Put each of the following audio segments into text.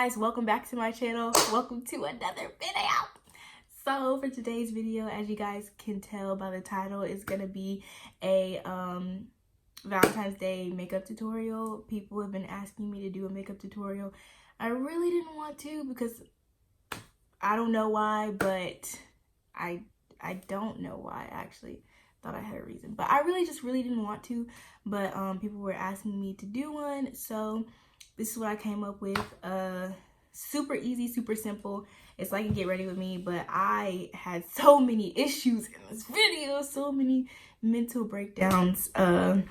guys, welcome back to my channel. Welcome to another video. So for today's video, as you guys can tell by the title, it's gonna be a Valentine's Day makeup tutorial. People have been asking me to do a makeup tutorial. I really didn't want to because I don't know why, but I don't know why. I actually thought I had a reason, but I really didn't want to. But people were asking me to do one, so this is what I came up with. Super easy, super simple. It's like a get ready with me, but I had so many issues in this video, so many mental breakdowns, that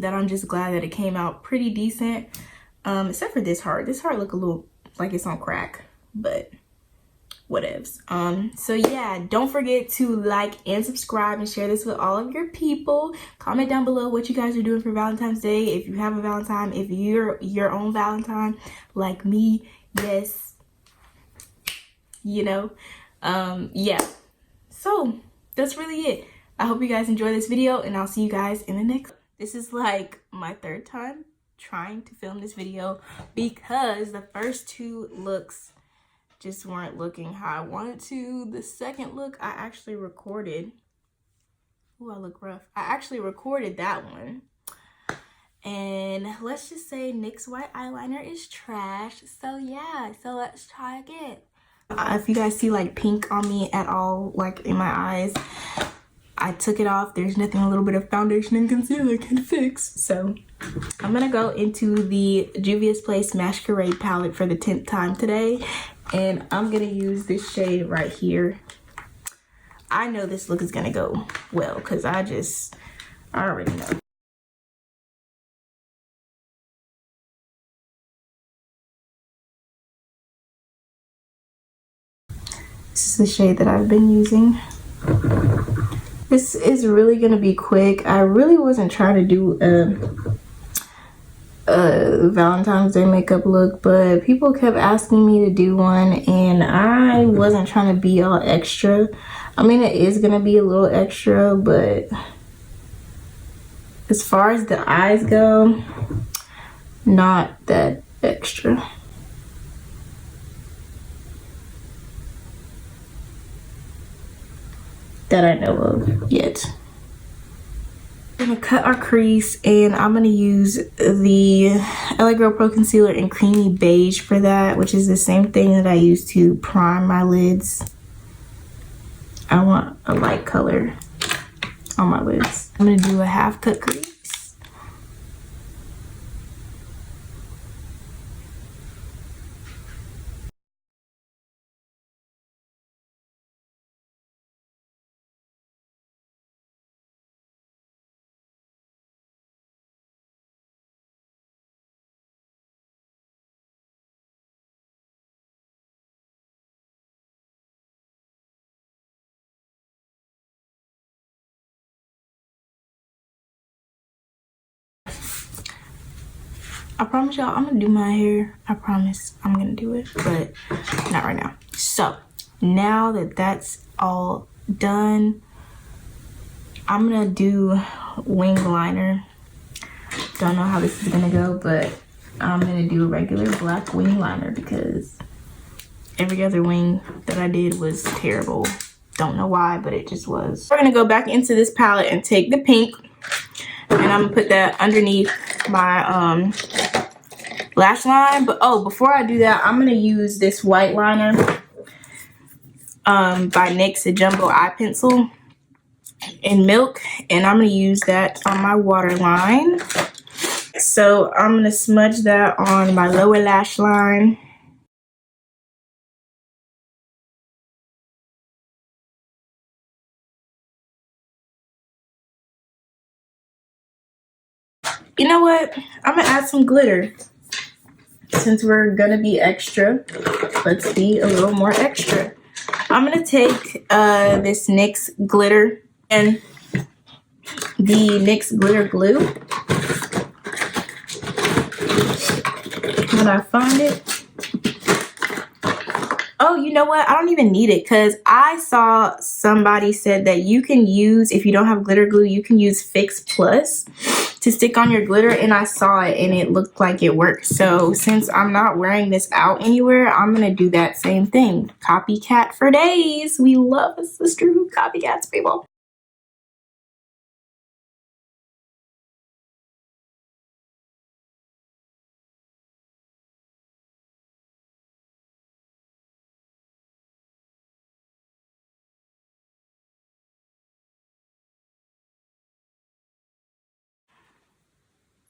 I'm just glad that it came out pretty decent. Except for this heart. This heart look a little like it's on crack, but whatevs. So yeah, don't forget to like and subscribe and share this with all of your people. Comment down below what you guys are doing for Valentine's Day, if you have a Valentine, if you're your own Valentine like me. Yes, you know. Yeah, so that's really it. I hope you guys enjoy this video, and I'll see you guys in the next. This is like my third time trying to film this video because the first two looks just weren't looking how I wanted to. The second look I actually recorded. Ooh, I look rough. I actually recorded that one. And let's just say NYX white eyeliner is trash. So yeah, so let's try again. If you guys see like pink on me at all, like in my eyes, I took it off. There's nothing a little bit of foundation and concealer can fix. So I'm gonna go into the Juvias Place Masquerade palette for the 10th time today. And I'm gonna use this shade right here. I know this look is gonna go well because I already know. This is the shade that I've been using. This is really gonna be quick. I really wasn't trying to do a Valentine's Day makeup look, but people kept asking me to do one and I wasn't trying to be all extra. I mean, it is gonna be a little extra, but as far as the eyes go, not that extra. That I know of yet. I'm gonna cut our crease, and I'm gonna use the LA Girl Pro Concealer in Creamy Beige for that, which is the same thing that I use to prime my lids. I want a light color on my lids. I'm gonna do a half cut crease. I promise y'all, I'm gonna do my hair. I promise I'm gonna do it, but not right now. So now that that's all done, I'm gonna do wing liner. Don't know how this is gonna go, but I'm gonna do a regular black wing liner because every other wing that I did was terrible. Don't know why, but it just was. We're gonna go back into this palette and take the pink, and I'm gonna put that underneath my lash line. But oh, before I do that, I'm gonna use this white liner by NYX, a jumbo eye pencil in milk, and I'm gonna use that on my waterline. So I'm gonna smudge that on my lower lash line. You know what? I'm gonna add some glitter. Since we're gonna be extra, let's be a little more extra. I'm gonna take this NYX glitter and the NYX glitter glue. When I find it, Oh, you know what? I don't even need it because I saw somebody said that you can use, if you don't have glitter glue, you can use Fix Plus to stick on your glitter, and I saw it and it looked like it worked. So since I'm not wearing this out anywhere, I'm gonna do that same thing. Copycat for days. We love a sister who copycats people.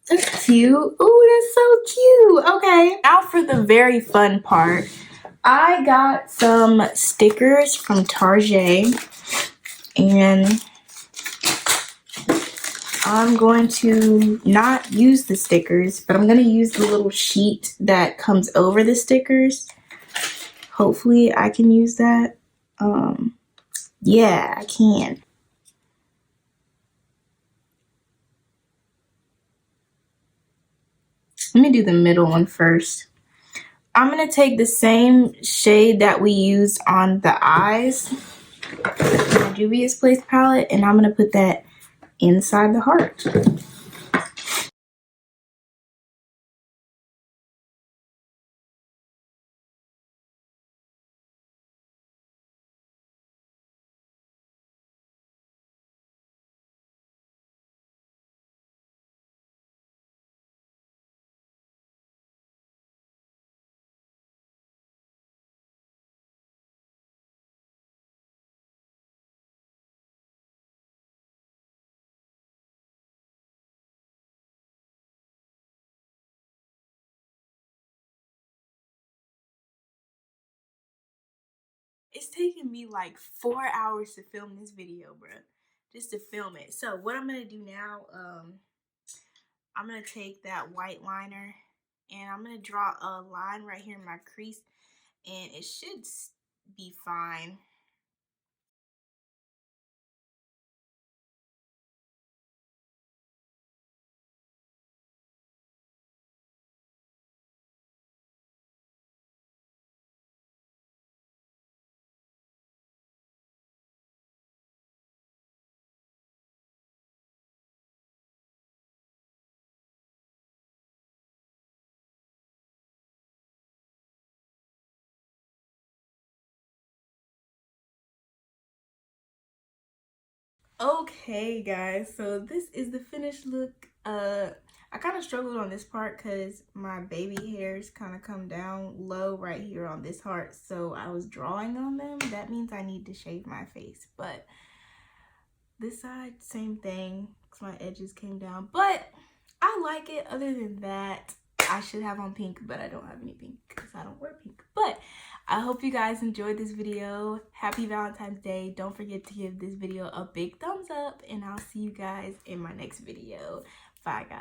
That's cute. Oh, that's so cute. Okay, now for the very fun part. I got some stickers from Target, and I'm going to not use the stickers, but I'm going to use the little sheet that comes over the stickers. Hopefully I can use that. Yeah, I can. Let me do the middle one first. I'm going to take the same shade that we used on the eyes, my Juvia's Place palette, and I'm going to put that inside the heart. It's taken me like 4 hours to film this video, bro. Just to film it. So what I'm gonna do now, I'm gonna take that white liner and I'm gonna draw a line right here in my crease, and it should be fine. Okay guys, so this is the finished look. I kind of struggled on this part because my baby hairs kind of come down low right here on this heart, so I was drawing on them. That means I need to shave my face, but this side, same thing, because my edges came down, but I like it. Other than that, I should have on pink, but I don't have any pink because I don't wear pink. But I hope you guys enjoyed this video. Happy Valentine's Day. Don't forget to give this video a big thumbs up, and I'll see you guys in my next video. Bye, guys.